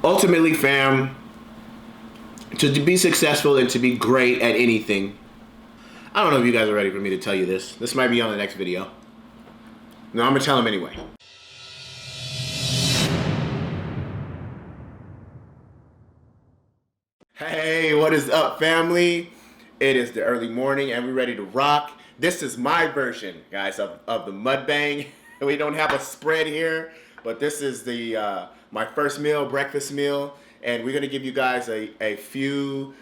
Ultimately, fam, to be successful and to be great at anything, I don't know if you guys are ready for me to tell you this. This might be on the next video. No, I'm gonna tell them anyway. Hey, what is up, family? It is the early morning and we're ready to rock. This is my version, guys, of the MukBang. We don't have a spread here, but this is the my first meal, breakfast meal, and we're gonna give you guys a few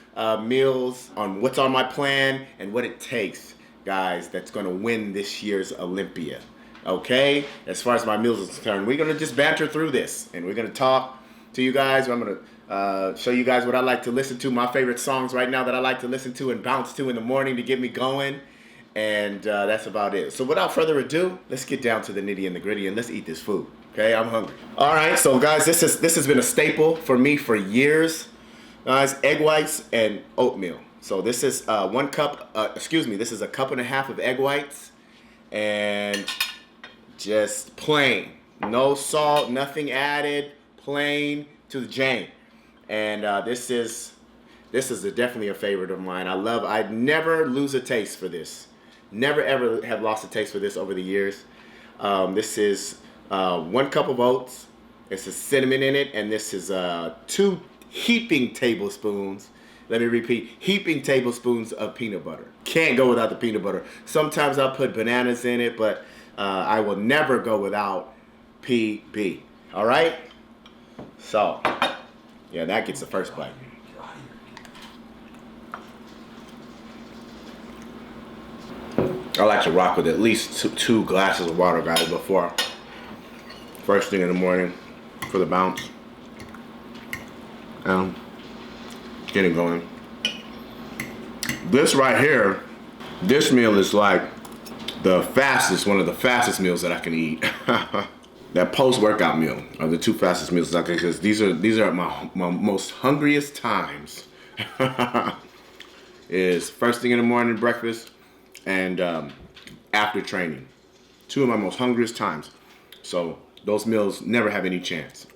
meals on what's on my plan and what it takes, guys, that's gonna win this year's Olympia. Okay? As far as my meals is concerned, we're gonna just banter through this, and we're gonna talk to you guys. I'm gonna show you guys what I like to listen to, my favorite songs right now that I like to listen to and bounce to in the morning to get me going. And that's about it. So without further ado, let's get down to the nitty and the gritty and let's eat this food. Okay, I'm hungry. All right, so guys, this has been a staple for me for years. Guys, egg whites and oatmeal. So this is 1 cup, this is a cup and a half of egg whites and just plain. No salt, nothing added, plain to the Jane. And this is definitely a favorite of mine. I never lose a taste for this. Never ever have lost a taste for this over the years. This is 1 cup of oats. It's a cinnamon in it, and this is 2 heaping tablespoons. Let me repeat, heaping tablespoons of peanut butter. Can't go without the peanut butter. Sometimes I'll put bananas in it, but I will never go without PB. All right? So, yeah, that gets the first bite. I like to rock with at least two glasses of water, guys, before first thing in the morning for the bounce. Getting going. This right here, this meal is like the fastest, one of the fastest meals that I can eat. That post-workout meal are the 2 fastest meals I can, because these are my most hungriest times. Is first thing in the morning, breakfast, and after training. 2 of my most hungriest times. So those meals never have any chance.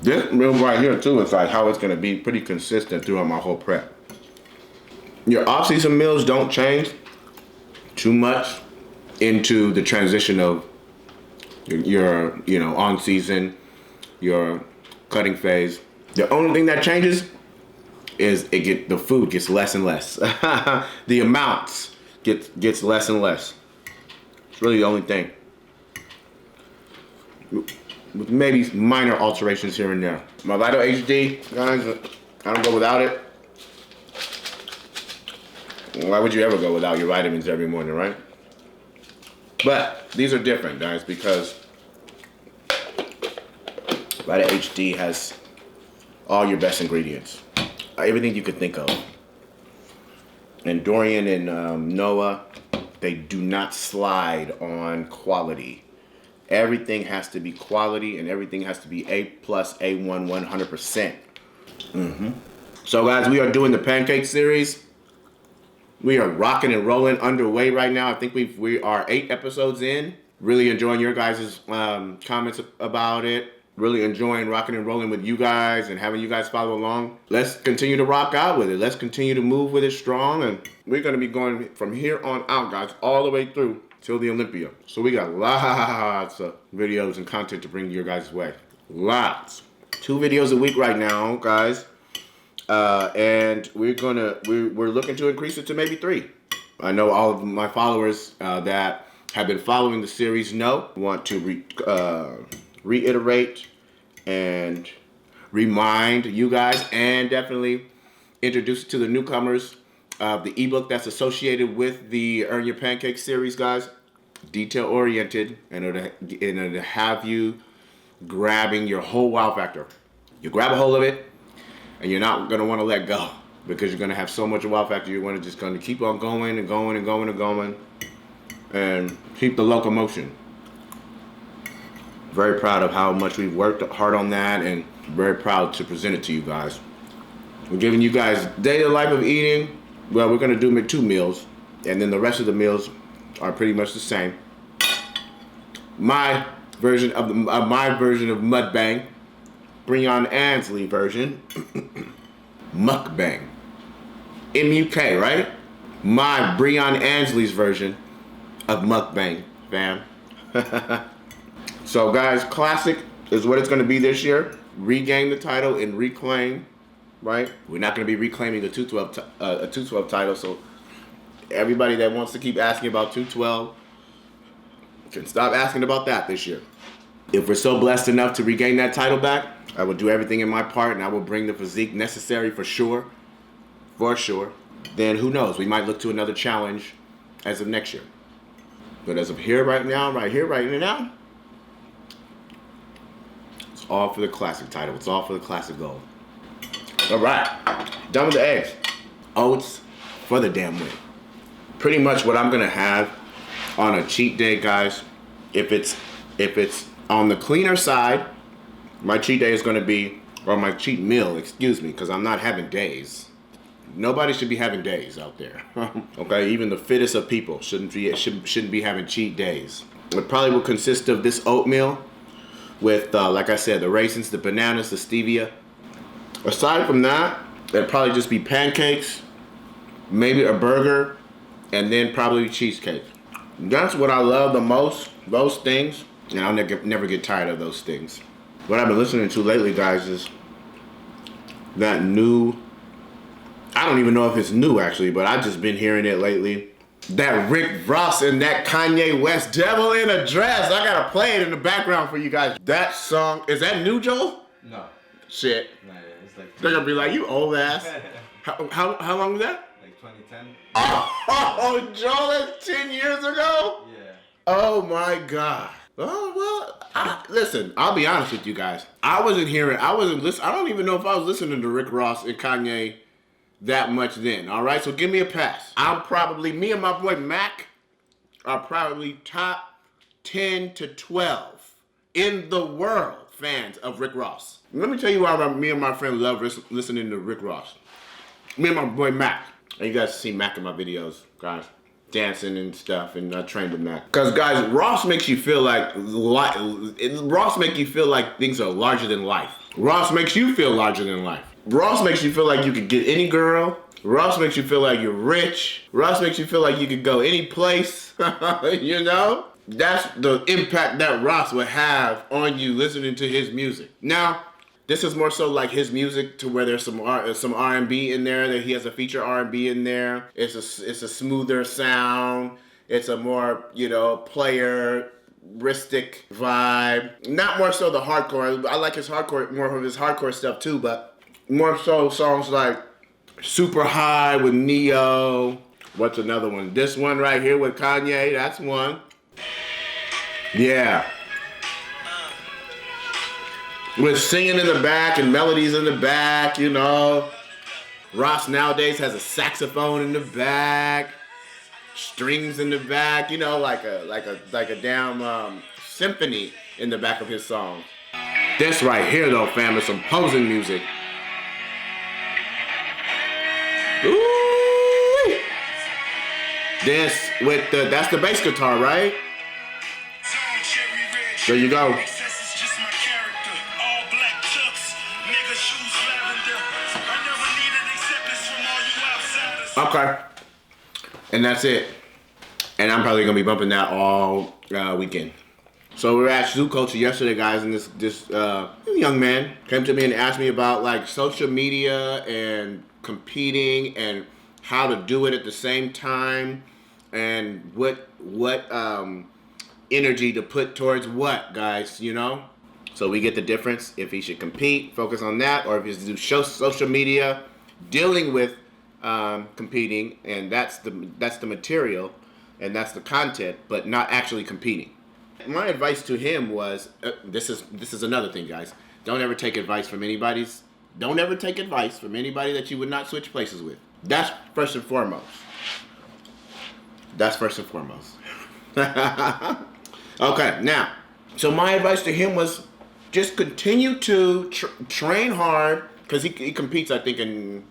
This meal right here too is like how it's gonna be pretty consistent throughout my whole prep. Your off-season meals don't change too much into the transition of your on-season, your cutting phase. The only thing that changes is the food gets less and less. The amounts gets less and less. It's really the only thing. With maybe minor alterations here and there. My Vital HD, guys, I don't go without it. Why would you ever go without your vitamins every morning, right? But these are different, guys, because Vital HD has all your best ingredients. Everything you could think of. And Dorian and Noah, they do not slide on quality. Everything has to be quality and everything has to be A+, A1, 100%. So guys, we are doing the pancake series. We are rocking and rolling underway right now. I think we are 8 episodes in. Really enjoying your guys' comments about it. Really enjoying rocking and rolling with you guys and having you guys follow along. Let's continue to rock out with it. Let's continue to move with it strong. And we're going to be going from here on out, guys, all the way through till the Olympia. So we got lots of videos and content to bring your guys' way. Lots. 2 videos a week right now, guys. And we're looking to increase it to maybe 3. I know all of my followers that have been following the series want to reiterate and remind you guys, and definitely introduce it to the newcomers of the ebook that's associated with the Earn Your Pancake series, guys. Detail oriented, and it'll have you grabbing your whole wow factor. You grab a hold of it and you're not going to want to let go, because you're going to have so much wow factor. You're going to keep on going and going and going and going and keep the locomotion. Very proud of how much we've worked hard on that, and very proud to present it to you guys. We're giving you guys daily life of eating. Well, we're going to do 2 meals, and then the rest of the meals are pretty much the same. My version of MukBang, Breon Ansley version. MukBang. M-U-K, right? My Breon Ansley's version of MukBang, fam. So guys, classic is what it's going to be this year. Regain the title and reclaim, right? We're not going to be reclaiming a 212 title, so everybody that wants to keep asking about 212 can stop asking about that this year. If we're so blessed enough to regain that title back, I will do everything in my part, and I will bring the physique necessary for sure. For sure. Then who knows? We might look to another challenge as of next year. But as of here, right now, it's all for the classic title. It's all for the classic gold. All right, done with the eggs. Oats for the damn win. Pretty much what I'm gonna have on a cheat day, guys. If it's on the cleaner side, my cheat day is gonna be, or my cheat meal, excuse me, because I'm not having days. Nobody should be having days out there. Okay, even the fittest of people shouldn't be having cheat days. It probably will consist of this oatmeal with, like I said, the raisins, the bananas, the stevia. Aside from that, it'd probably just be pancakes, maybe a burger, and then probably cheesecake. That's what I love the most, those things, and I'll never get tired of those things. What I've been listening to lately, guys, is that new, I don't even know if it's new actually, but I've just been hearing it lately. That Rick Ross and that Kanye West, Devil in a Dress. I gotta play it in the background for you guys. That song, is that new, Joel? No. Shit. No, yeah, it's like... They're gonna be like, you old ass. How long was that? Like 2010. Oh, Joel, that's 10 years ago? Yeah. Oh my God. Oh, well, listen, I'll be honest with you guys. I wasn't listening. I don't even know if I was listening to Rick Ross and Kanye that much then, all right? So give me a pass. Me and my boy Mac are probably top 10 to 12 in the world fans of Rick Ross. Let me tell you why me and my friend love listening to Rick Ross. Me and my boy Mac. And you guys see Mac in my videos, guys. Dancing and stuff, and I trained with Mac. Because guys, Ross makes you feel like things are larger than life. Ross makes you feel larger than life. Ross makes you feel like you could get any girl. Ross makes you feel like you're rich. Ross makes you feel like you could go any place. You know? That's the impact that Ross would have on you listening to his music. Now, this is more so like his music to where there's some R&B in there, that he has a feature R&B in there. It's a smoother sound. It's a more, playeristic vibe. Not more so the hardcore. I like more of his hardcore stuff too, but more so songs like Super High with Neo. What's another one? This one right here with Kanye, that's one. Yeah. With singing in the back and melodies in the back, Ross nowadays has a saxophone in the back, strings in the back, like a damn symphony in the back of his song. This right here though, fam, is some posing music. Ooh! That's the bass guitar, right? There you go. Okay. And that's it. And I'm probably gonna be bumping that all weekend. So we were at Zoo Culture yesterday, guys, and this young man came to me and asked me about like social media and competing and how to do it at the same time and what energy to put towards what, guys, So we get the difference if he should compete, focus on that, or if he should do social media, dealing with competing, and that's the material and that's the content, but not actually competing. My advice to him was this is another thing, guys. Don't ever take advice from anybody that you would not switch places with. That's first and foremost. Okay, now, so my advice to him was just continue to train hard, because he competes, I think, in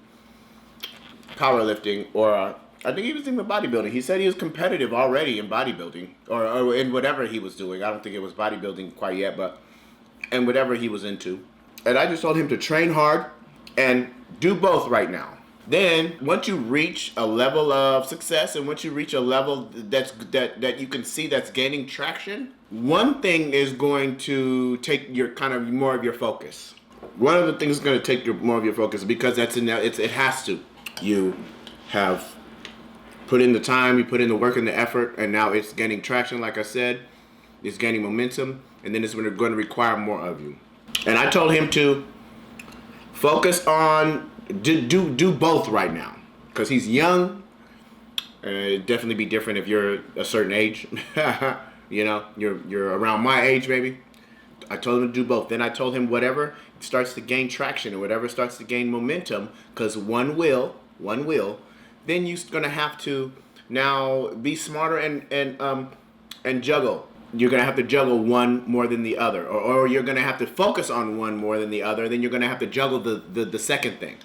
powerlifting, or I think he was even bodybuilding. He said he was competitive already in bodybuilding, or in whatever he was doing. I don't think it was bodybuilding quite yet, but in whatever he was into. And I just told him to train hard and do both right now. Then once you reach a level of success and once you reach a level that you can see that's gaining traction, one thing is going to take your kind of more of your focus. One of the things is going to take more of your focus because it has to. You have put in the time, you put in the work and the effort, and now it's gaining traction. Like I said, it's gaining momentum, and then it's going to require more of you. And I told him to focus on do both right now because he's young. It'd definitely be different if you're a certain age. You know, you're around my age, maybe. I told him to do both. Then I told him whatever starts to gain traction and whatever starts to gain momentum, because one will, then you're gonna have to now be smarter and juggle. You're gonna have to juggle one more than the other, or you're gonna have to focus on one more than the other. Then you're gonna have to juggle the second thing,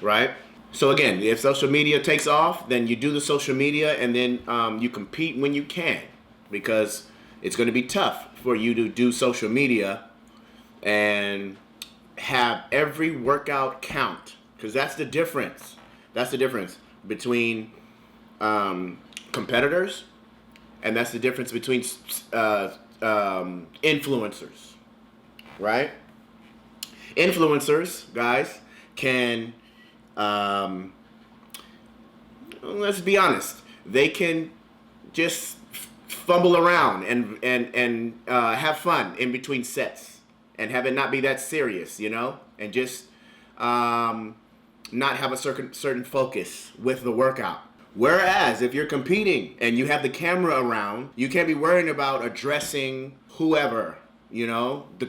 right? So again, if social media takes off, then you do the social media, and then you compete when you can, because it's gonna be tough for you to do social media and have every workout count, because that's the difference. That's the difference between competitors. And that's the difference between influencers, right? Influencers, guys, can, let's be honest, they can just fumble around and have fun in between sets and have it not be that serious, you know, and just not have a certain focus with the workout. Whereas if you're competing and you have the camera around, you can't be worrying about addressing whoever, you know, the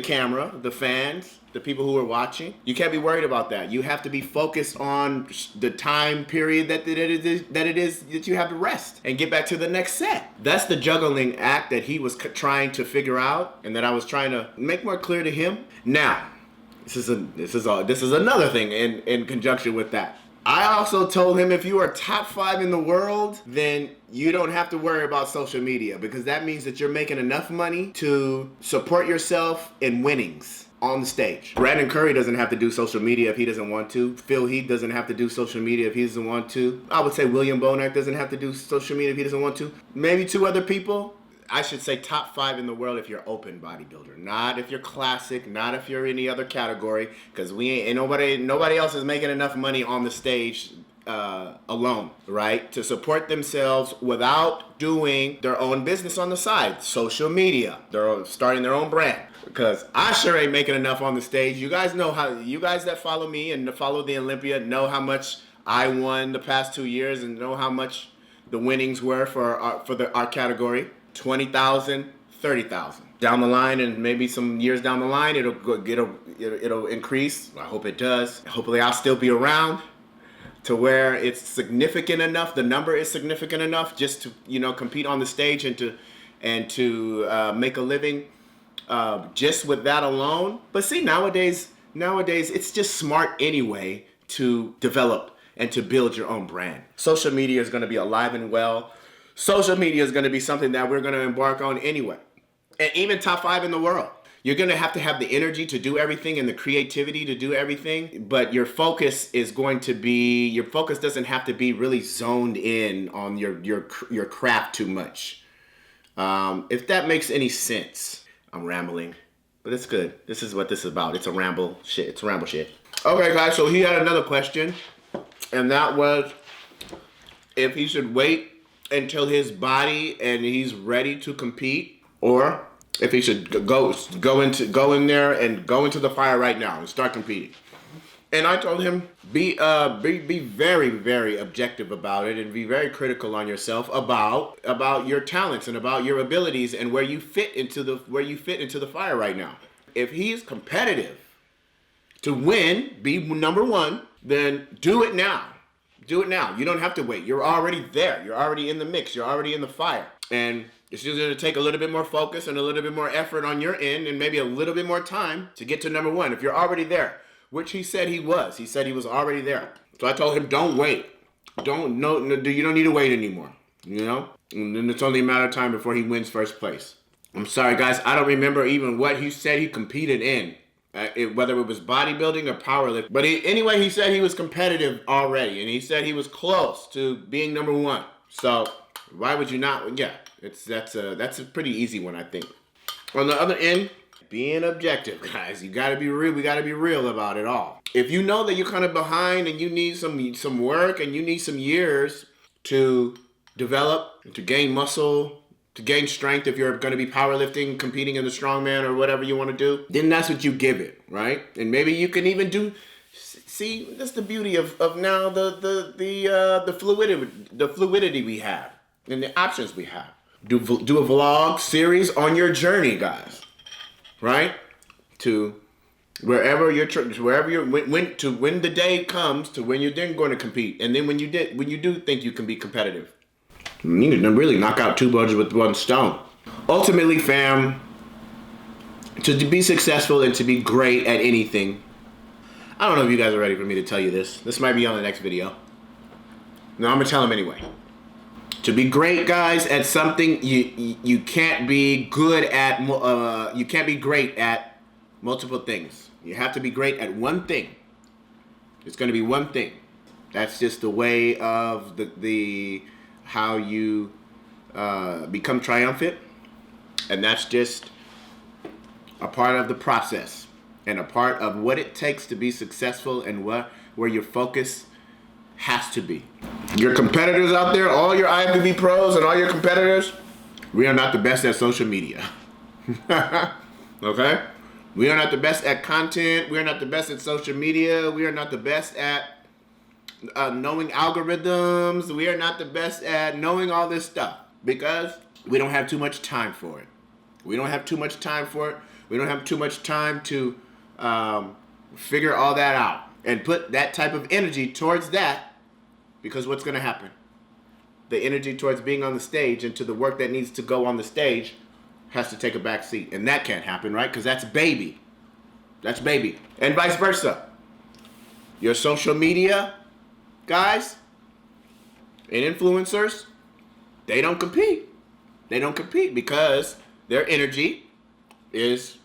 camera, the fans, the people who are watching. You can't be worried about that. You have to be focused on the time period that it is that you have to rest and get back to the next set. That's the juggling act that he was trying to figure out and that I was trying to make more clear to him. Now, this is another thing in conjunction with that. I also told him if you are top 5 in the world, then you don't have to worry about social media, because that means that you're making enough money to support yourself in winnings on the stage. Brandon Curry doesn't have to do social media if he doesn't want to. Phil Heath doesn't have to do social media if he doesn't want to. I would say William Bonac doesn't have to do social media if he doesn't want to. Maybe 2 other people. I should say top 5 in the world if you're open bodybuilder, not if you're classic, not if you're any other category, because nobody else is making enough money on the stage alone, right, to support themselves without doing their own business on the side, social media. They're starting their own brand. Because I sure ain't making enough on the stage. You guys know how. You guys that follow me and follow the Olympia know how much I won the past 2 years and know how much the winnings were for our category. 20,000, 30,000. Down the line, and maybe some years down the line, it'll increase. I hope it does. Hopefully, I'll still be around to where it's significant enough. The number is significant enough just to compete on the stage and to make a living just with that alone. But see, nowadays it's just smart anyway to develop and to build your own brand. Social media is going to be alive and well. Social media is going to be something that we're going to embark on anyway. And even top 5 in the world. You're going to have the energy to do everything and the creativity to do everything. But your focus doesn't have to be really zoned in on your craft too much. If that makes any sense. I'm rambling, but it's good. This is what this is about. It's a ramble shit. Okay, guys, so he had another question. And that was if he should wait until his body and he's ready to compete, or if he should go in there and go into the fire right now and start competing. And I told him be very, very objective about it and be very critical on yourself about your talents and about your abilities and where you fit into the fire right now. If he's competitive to win, be number 1, then do it now. Do it now. You don't have to wait. You're already there. You're already in the mix. You're already in the fire. And it's just going to take a little bit more focus and a little bit more effort on your end and maybe a little bit more time to get to number 1. If you're already there, which he said he was. He said he was already there. So I told him, don't wait. You don't need to wait anymore. And then it's only a matter of time before he wins first place. I'm sorry, guys. I don't remember even what he said he competed in. Whether it was bodybuilding or powerlifting. But anyway, he said he was competitive already. And he said he was close to being number one. So why would you not? Yeah, that's a pretty easy one, I think. On the other end, being objective, guys. You gotta be real. We gotta be real about it all. If you know that you're kind of behind and you need some work and you need some years to develop, to gain muscle, to gain strength, if you're going to be powerlifting, competing in the strongman or whatever you want to do, then that's what you give it, right? And maybe you can even do. See, that's the beauty of now the fluidity we have and the options we have. Do a vlog series on your journey, guys, right? To wherever you're when the day comes to when you're then going to compete, and then when you do think you can be competitive. You need to really knock out two birds with one stone. Ultimately, fam, to be successful and to be great at anything, I don't know if you guys are ready for me to tell you this. This might be on the next video. No, I'm gonna tell them anyway. To be great, guys, at something, you can't be good at. You can't be great at multiple things. You have to be great at one thing. It's gonna be one thing. That's just the way of the how you become triumphant, and that's just a part of the process and a part of what it takes to be successful and where your focus has to be. Your competitors out there, all your IFBB pros and all your competitors, we are not the best at social media. Okay? We are not the best at content. We are not the best at social media. We are not the best at knowing algorithms. We are not the best at knowing all this stuff because we don't have too much time for it. We don't have too much time for it. We don't have too much time to figure all that out and put that type of energy towards that, because what's going to happen? The energy towards being on the stage and to the work that needs to go on the stage has to take a back seat. And that can't happen, right? Because that's baby. That's baby. And vice versa. Your social media guys and influencers, they don't compete. They don't compete because their energy is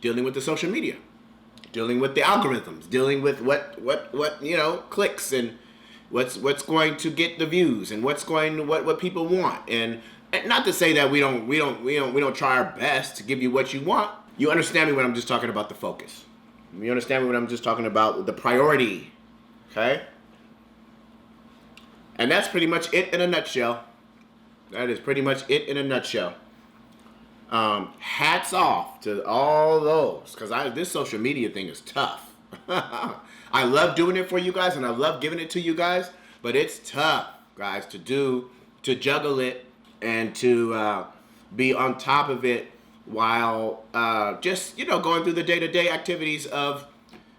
dealing with the social media, dealing with the algorithms, dealing with what clicks and what's going to get the views and what people want. And not to say that we don't try our best to give you what you want. You understand me when I'm just talking about the focus. You understand me when I'm just talking about the priority. Okay? And that's pretty much it in a nutshell. That is pretty much it in a nutshell. Hats off to all those, because this social media thing is tough. I love doing it for you guys, and I love giving it to you guys, but it's tough, guys, to juggle it and to be on top of it while just going through the day-to-day activities of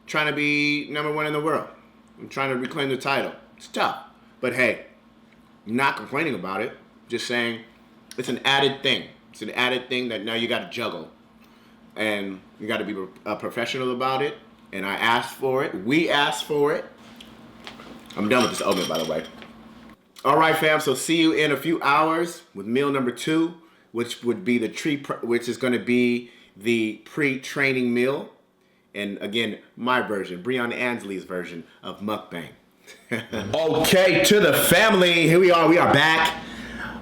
trying to be number one in the world and trying to reclaim the title. It's tough. But hey, not complaining about it, just saying it's an added thing. It's an added thing that now you got to juggle. And you got to be a professional about it. And I asked for it. We asked for it. I'm done with this oatmeal, by the way. All right, fam. So see you in a few hours with meal number 2, which would be which is going to be the pre-training meal. And again, my version, Breon Ansley's version of mukbang. Okay, to the family. Here we are. We are back.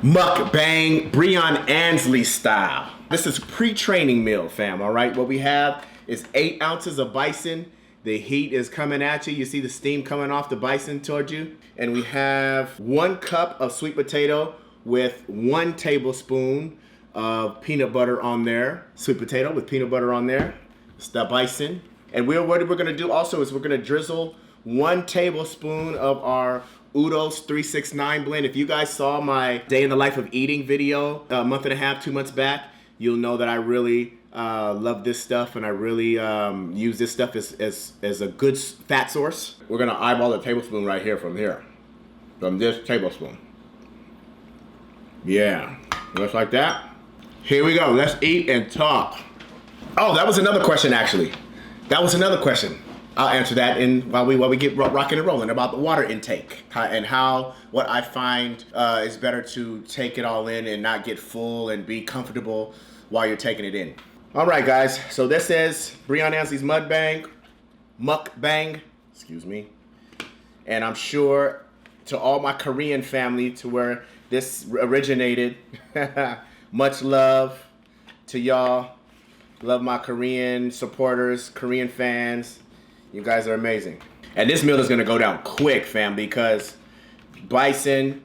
Mukbang, Breon Ansley style. This is pre-training meal, fam. All right. What we have is 8 ounces of bison. The heat is coming at you. You see the steam coming off the bison towards you. And we have 1 cup of sweet potato with 1 tablespoon of peanut butter on there. Sweet potato with peanut butter on there. It's the bison. And what we're going to do also is we're going to drizzle 1 tablespoon of our Udo's 369 blend. If you guys saw my day in the life of eating video a month and a half, 2 months back, you'll know that I really love this stuff, and I really use this stuff as a good fat source. We're gonna eyeball the tablespoon right here from this tablespoon. Yeah, just like that. Here we go. Let's eat and talk. Oh, that was another question, actually. That was another question. I'll answer that while we get rocking and rolling about the water intake and what I find is better to take it all in and not get full and be comfortable while you're taking it in. All right, guys. So this is Breon Ansley's MukBang, excuse me. And I'm sure to all my Korean family, to where this originated, much love to y'all. Love my Korean supporters, Korean fans. You guys are amazing. And this meal is gonna go down quick, fam, because bison,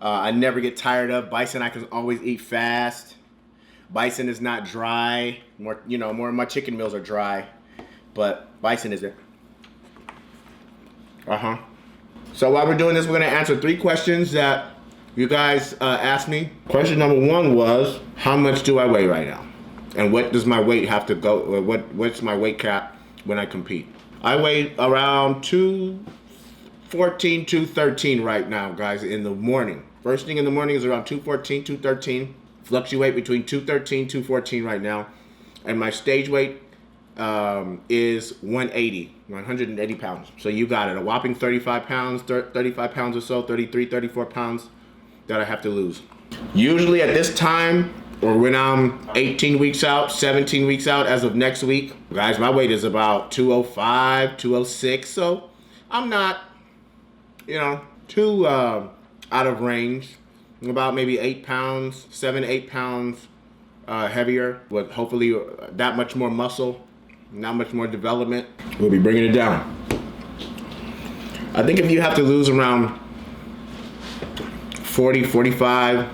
I never get tired of. Bison I can always eat fast. Bison is not dry. More of my chicken meals are dry, but bison is it. So while we're doing this, we're gonna answer 3 questions that you guys asked me. Question number 1 was, how much do I weigh right now? And what does my weight have to go, or what's my weight cap when I compete? I weigh around 214, 213 right now, guys, in the morning. First thing in the morning is around 214, 213. Fluctuate between 213, 214 right now. And my stage weight is 180 pounds. So you got it, a whopping 35 pounds or so, 33, 34 pounds that I have to lose. Usually at this time, or when I'm 18 weeks out, 17 weeks out as of next week, guys, my weight is about 205, 206. So I'm not, too out of range. I'm about maybe 8 pounds, 7, 8 pounds heavier, with hopefully that much more muscle, not much more development. We'll be bringing it down. I think if you have to lose around 40, 45,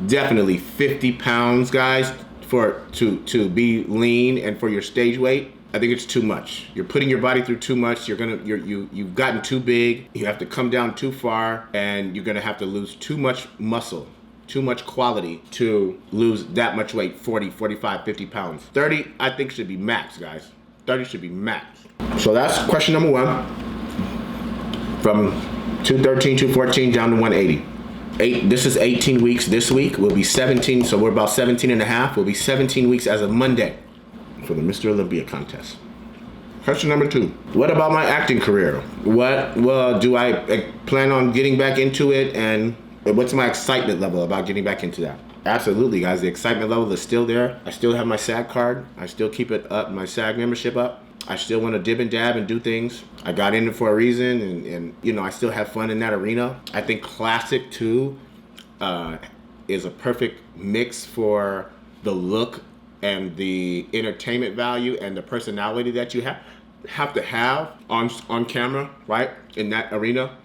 definitely 50 pounds, guys, to be lean and for your stage weight, I think it's too much. You're putting your body through too much. You've gotten too big. You have to come down too far, and you're gonna have to lose too much muscle, too much quality to lose that much weight, 40, 45, 50 pounds. 30, I think, should be max, guys. 30 should be max. So that's question number 1. From 213, 214 down to 180. This is 18 weeks this week. We'll be 17, so we're about 17 and a half. We'll be 17 weeks as of Monday for the Mr. Olympia contest. Question number 2. What about my acting career? Do I plan on getting back into it, and what's my excitement level about getting back into that? Absolutely, guys. The excitement level is still there. I still have my SAG card. I still keep it up, my SAG membership up. I still want to dib and dab and do things. I got in it for a reason, and I still have fun in that arena. I think classic too is a perfect mix for the look and the entertainment value and the personality that you have to have on camera, right? In that arena,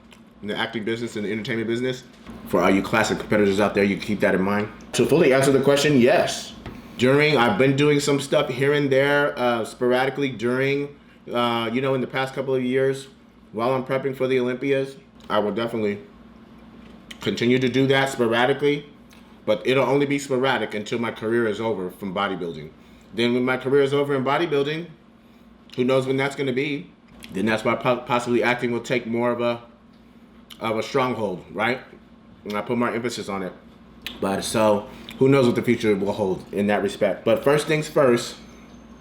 in the acting business and the entertainment business. For all you classic competitors out there, you keep that in mind. To fully answer the question, yes. I've been doing some stuff here and there sporadically during, in the past couple of years while I'm prepping for the Olympias. I will definitely continue to do that sporadically, but it'll only be sporadic until my career is over from bodybuilding. Then when my career is over in bodybuilding, who knows when that's going to be, then that's why possibly acting will take more of a stronghold, right? And I put more emphasis on it. But so, who knows what the future will hold in that respect. But first things first,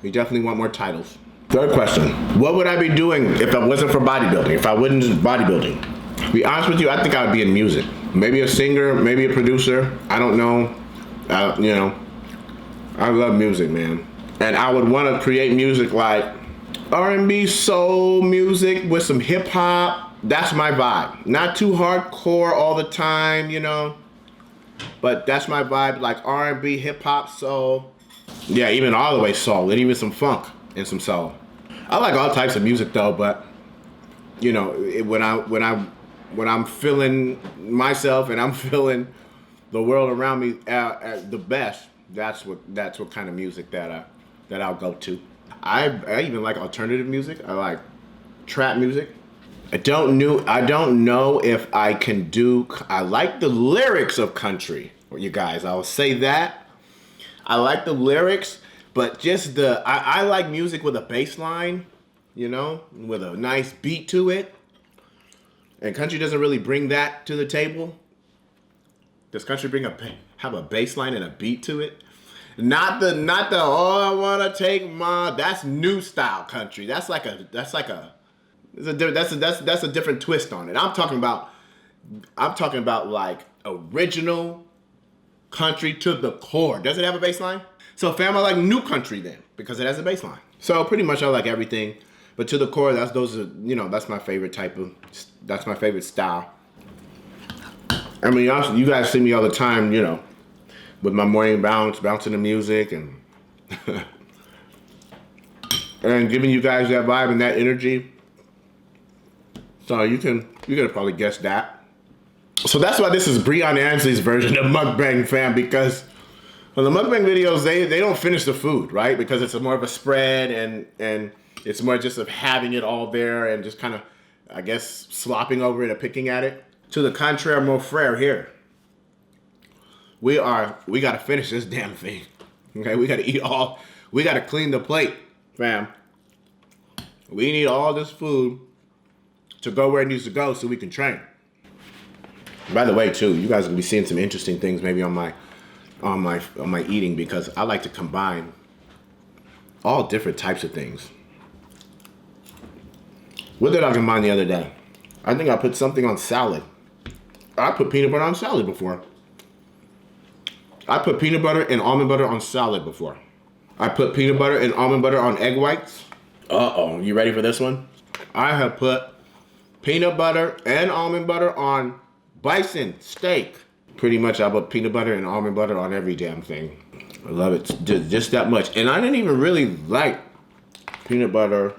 we definitely want more titles. Third question, what would I be doing if it wasn't for bodybuilding, if I wasn't just bodybuilding? To be honest with you, I think I would be in music. Maybe a singer, maybe a producer, I don't know. I love music, man. And I would want to create music like R&B, soul music with some hip hop. That's my vibe. Not too hardcore all the time, but that's my vibe, like R&B, hip hop, soul. Yeah, even all the way soul, and even some funk and some soul. I like all types of music though, but when I'm feeling myself and I'm feeling the world around me at the best, that's what kind of music that I'll go to. I even like alternative music. I like trap music. I don't know if I can do. I like the lyrics of country, you guys. I will say that. I like the lyrics, but just I like music with a bass line, with a nice beat to it. And country doesn't really bring that to the table. Does country have a bass line and a beat to it? Not the oh, I wanna take that's new style country. That's a different twist on it. I'm talking about like original country to the core. Does it have a bass line? So fam, I like new country then, because it has a bass line. So pretty much I like everything, but to the core, that's my favorite that's my favorite style. I mean, honestly, you guys see me all the time, with my morning bouncing the music and and giving you guys that vibe and that energy. So you could probably guess that. So that's why this is Breon and Ansley's version of mukbang, fam, because well, the mukbang videos, they don't finish the food, right? Because it's more of a spread and it's more just of having it all there and just kind of, I guess, slopping over it or picking at it. To the contraire, mon frere here. We got to finish this damn thing. Okay, we got to clean the plate, fam. We need all this food to go where it needs to go so we can train. By the way, too, you guys are gonna be seeing some interesting things maybe on my eating, because I like to combine all different types of things. What did I combine the other day? I think I put something on salad. I put peanut butter on salad before. I put peanut butter and almond butter on salad before. I put peanut butter and almond butter on egg whites. Uh-oh, you ready for this one? I have put peanut butter and almond butter on bison steak. Pretty much I put peanut butter and almond butter on every damn thing. I love it just that much. And I didn't even really like peanut butter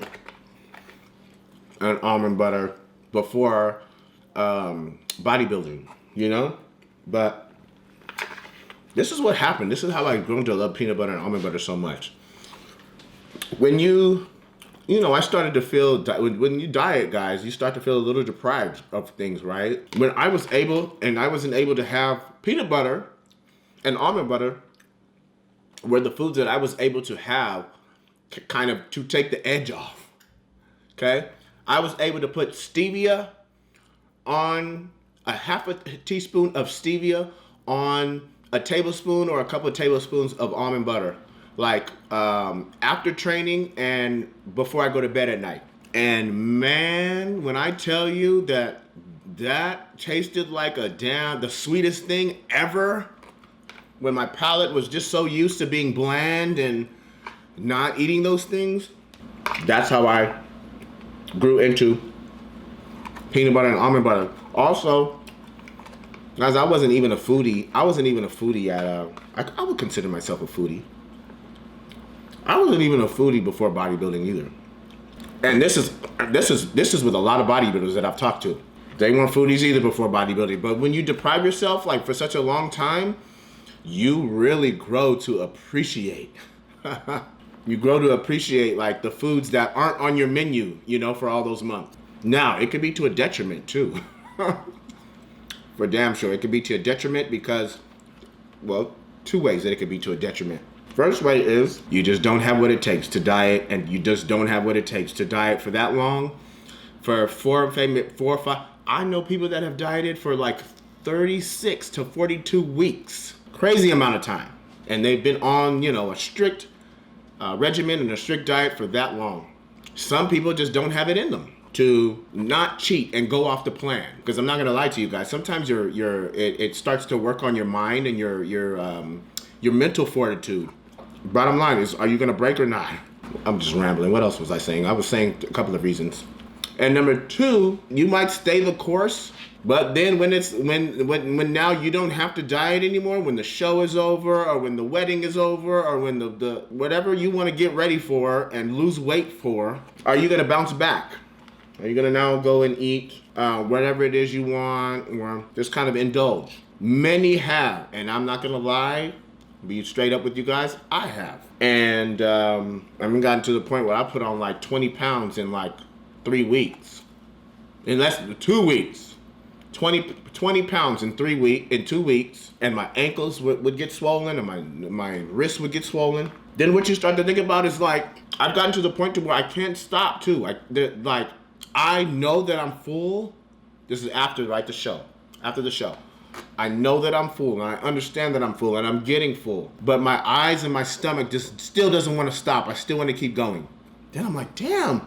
and almond butter before bodybuilding, But this is what happened. This is how I grew to love peanut butter and almond butter so much. When I started to feel, when you diet, guys, you start to feel a little deprived of things, right? When I wasn't able to have peanut butter and almond butter were the foods that I was able to have kind of to take the edge off, okay? I was able to put stevia on a half a teaspoon of stevia on a tablespoon or a couple of tablespoons of almond butter, like after training and before I go to bed at night. And man, when I tell you that tasted like the sweetest thing ever, when my palate was just so used to being bland and not eating those things, that's how I grew into peanut butter and almond butter. Also, guys, I wasn't even a foodie. I would consider myself a foodie. I wasn't even a foodie before bodybuilding either. And this is with a lot of bodybuilders that I've talked to. They weren't foodies either before bodybuilding. But when you deprive yourself like for such a long time, you really grow to appreciate. You grow to appreciate like the foods that aren't on your menu, for all those months. Now, it could be to a detriment too. For damn sure, it could be to a detriment because, well, two ways that it could be to a detriment. First way is you just don't have what it takes to diet, and you just don't have what it takes to diet for that long. For 4 or 5, I know people that have dieted for like 36 to 42 weeks. Crazy amount of time. And they've been on, a strict regimen and a strict diet for that long. Some people just don't have it in them to not cheat and go off the plan. Because I'm not gonna lie to you guys. Sometimes it starts to work on your mind and your mental fortitude. Bottom line is, are you gonna break or not? I'm just rambling. What else was I saying? I was saying a couple of reasons. And number 2, you might stay the course, but then when now you don't have to diet anymore, when the show is over, or when the wedding is over, or when the whatever you want to get ready for and lose weight for, are you gonna bounce back? Are you gonna now go and eat whatever it is you want, or just kind of indulge? Many have, and I'm not gonna lie, be straight up with you guys, I have. And I've gotten to the point where I put on like 20 pounds in like 3 weeks. In less than 2 weeks. 20 pounds in 2 weeks, and my ankles would get swollen, and my wrists would get swollen. Then what you start to think about is like, I've gotten to the point to where I can't stop too. I know that I'm full. This is after the show. After the show. I know that I'm full, and I understand that I'm full, and I'm getting full. But my eyes and my stomach just still doesn't want to stop. I still want to keep going. Then I'm like, damn,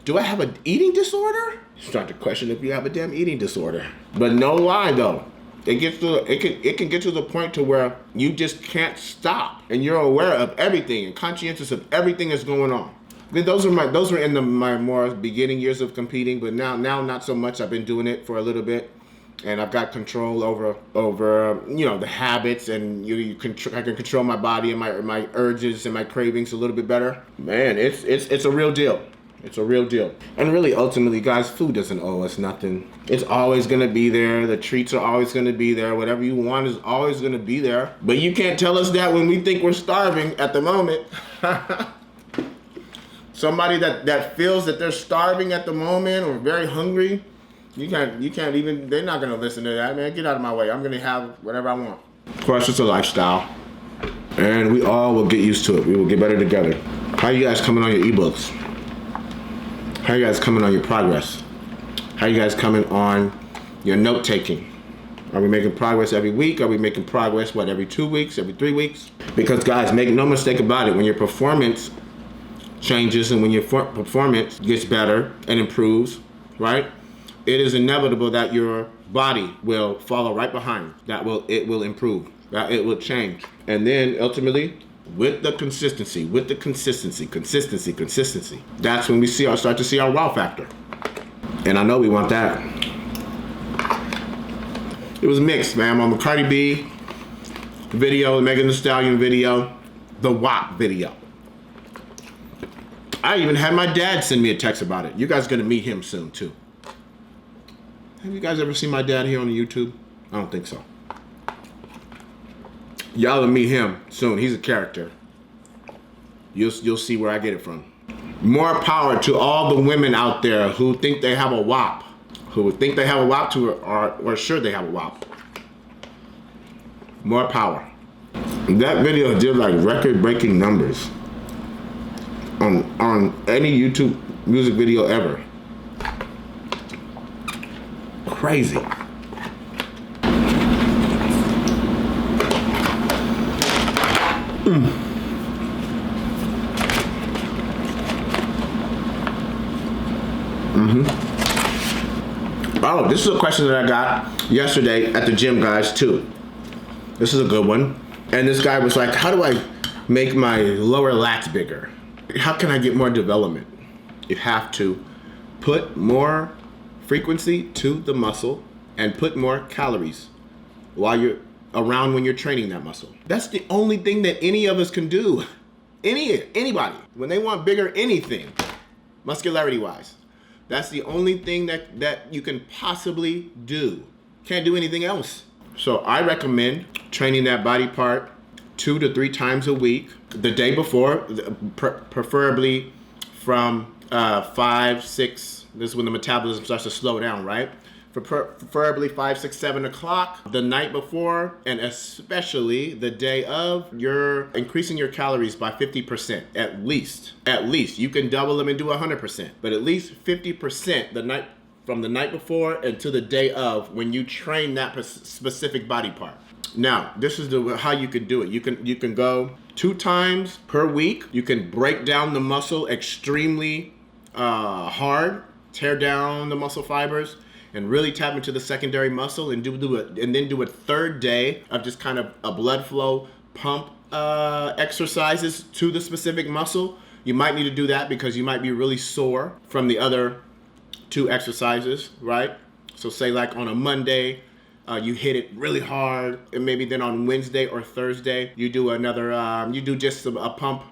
do I have an eating disorder? You start to question if you have a damn eating disorder. But no lie though, it can get to the point to where you just can't stop, and you're aware of everything and conscientious of everything that's going on. I mean, those were in my more beginning years of competing, but now not so much. I've been doing it for a little bit, and I've got control over the habits, and I can control my body and my urges and my cravings a little bit better. Man, it's a real deal. It's a real deal. And really, ultimately, guys, food doesn't owe us nothing. It's always going to be there. The treats are always going to be there. Whatever you want is always going to be there. But you can't tell us that when we think we're starving at the moment. Somebody that feels that they're starving at the moment or very hungry, you can't even, they're not going to listen to that. Man, get out of my way. I'm going to have whatever I want. Of course, it's a lifestyle. And we all will get used to it. We will get better together. How you guys coming on your ebooks? How you guys coming on your progress? How you guys coming on your note taking? Are we making progress every week? Are we making progress, every 2 weeks, every 3 weeks? Because guys, make no mistake about it, when your performance changes and when your performance gets better and improves, right? It is inevitable that your body will follow right behind. It will improve, that it will change. And then ultimately, with the consistency, that's when we start to see our wow factor. And I know we want that. It was mixed, man. On the Cardi B video, the Megan Thee Stallion video, the WAP video. I even had my dad send me a text about it. You guys gonna meet him soon too. Have you guys ever seen my dad here on YouTube? I don't think so. Y'all will meet him soon. He's a character. You'll see where I get it from. More power to all the women out there who think they have a WAP, or sure they have a WAP. More power. That video did like record-breaking numbers on any YouTube music video ever. Crazy. Oh, this is a question that I got yesterday at the gym, guys, too. This is a good one. And this guy was like, how do I make my lower lats bigger? How can I get more development? You have to put more frequency to the muscle and put more calories while you're around when you're training that muscle. That's the only thing that any of us can do. Anybody, when they want bigger anything, muscularity wise, that's the only thing that you can possibly do. Can't do anything else. So I recommend training that body part 2 to 3 times a week. The day before, preferably from 5, 6, this is when the metabolism starts to slow down, right? Preferably 5, 6, 7 o'clock the night before, and especially the day of. You're increasing your calories by 50% at least. You can double them and do 100%, but at least 50% from the night before and to the day of when you train that specific body part. Now, this is how you can do it. You can go 2 times per week. You can break down the muscle extremely hard, tear down the muscle fibers, and really tap into the secondary muscle, and then do a third day of just kind of a blood flow pump exercises to the specific muscle. You might need to do that because you might be really sore from the other 2 exercises, right? So say like on a Monday, you hit it really hard, and maybe then on Wednesday or Thursday, you do another, you do just a pump,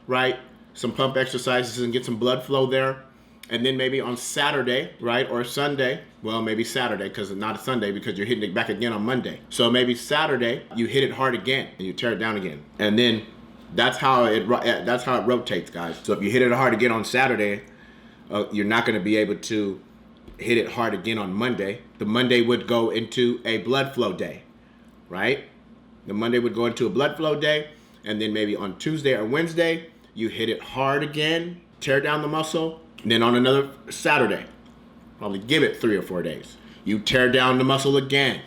right? Some pump exercises and get some blood flow there. And then maybe on Saturday, right, or Sunday, well, maybe Saturday, because it's not a Sunday, because you're hitting it back again on Monday. So maybe Saturday, you hit it hard again, and you tear it down again. And then that's how it rotates, guys. So if you hit it hard again on Saturday, you're not going to be able to hit it hard again on Monday. The Monday would go into a blood flow day, right? The Monday would go into a blood flow day, and then maybe on Tuesday or Wednesday, you hit it hard again, tear down the muscle. And then on another Saturday, probably give it 3 or 4 days, you tear down the muscle again.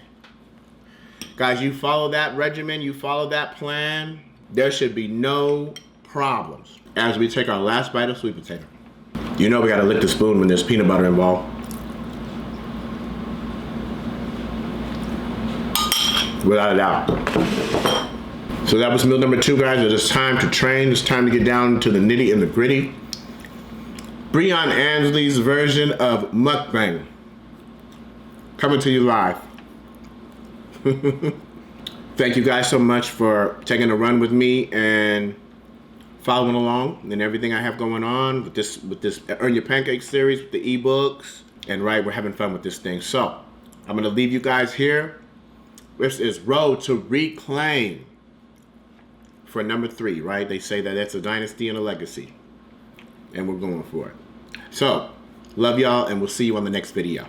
Guys, you follow that regimen, you follow that plan, there should be no problems. As we take our last bite of sweet potato. You know we gotta lick the spoon when there's peanut butter involved. without a doubt. So that was meal number 2, guys. It is time to train. It's time to get down to the nitty and the gritty. Breon Ansley's version of MukBang. Coming to you live. Thank you guys so much for taking a run with me and following along in everything I have going on with this Earn Your Pancake series, with the ebooks. And right, we're having fun with this thing. So I'm gonna leave you guys here. This is Road to Reclaim for number 3, right? They say that that's a dynasty and a legacy. And we're going for it. So, love y'all, and we'll see you on the next video.